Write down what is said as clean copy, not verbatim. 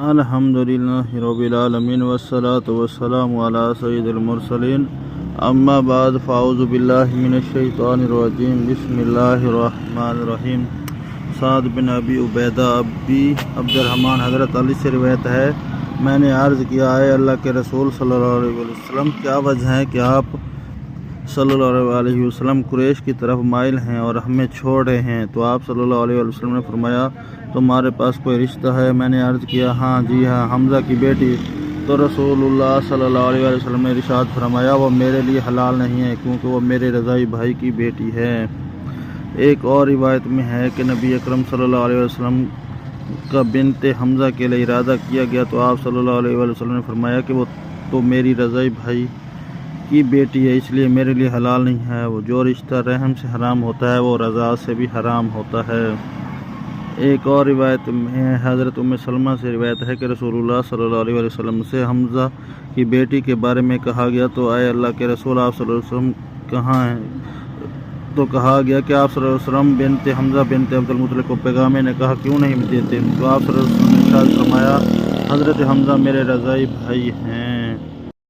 الحمدللہ رب العالمین والصلاة والسلام علی سید المرسلین اما بعد فاعوذ باللہ من الشیطان الرجیم بسم اللہ الرحمن الرحیم۔ سعد بن ابی عبیدہ ابی عبد الرحمن حضرت علی سے روایت ہے، میں نے عرض کیا ہے اللہ کے رسول صلی اللہ علیہ وسلم کیا وجہ ہے کہ آپ صلی اللہ علیہ وسلم قریش کی طرف مائل ہیں اور ہمیں چھوڑ رہے ہیں؟ تو آپ صلی اللہ علیہ وسلم نے فرمایا تمہارے پاس کوئی رشتہ ہے؟ میں نے عرض کیا ہاں جی ہاں، حمزہ کی بیٹی۔ تو رسول اللہ صلی اللہ علیہ وسلم نے ارشاد فرمایا وہ میرے لیے حلال نہیں ہے کیونکہ وہ میرے رضائی بھائی کی بیٹی ہے۔ ایک اور روایت میں ہے کہ نبی اکرم صلی اللہ علیہ وسلم کا بنت حمزہ کے لیے ارادہ کیا گیا تو آپ صلی اللہ علیہ وسلم نے فرمایا کہ وہ تو میری رضائی بھائی کی بیٹی ہے، اس لیے میرے لیے حلال نہیں ہے۔ وہ جو رشتہ رحم سے حرام ہوتا ہے وہ رضا سے بھی حرام ہوتا ہے۔ ایک اور روایت میں حضرت ام سلمہ سے روایت ہے کہ رسول اللہ صلی اللہ علیہ وسلم سے حمزہ کی بیٹی کے بارے میں کہا گیا تو اے اللہ کے رسول آپ صلی اللہ علیہ وسلم کہاں ہیں؟ تو کہا گیا کہ آپ صلی اللہ علیہ وسلم بنت حمزہ بنت عبد المطلب کو پیغام نے کہا کیوں نہیں دیتے؟ تو آپ صلی اللہ علیہ وسلم نے ارشاد فرمایا حضرت حمزہ میرے رضائی بھائی ہیں۔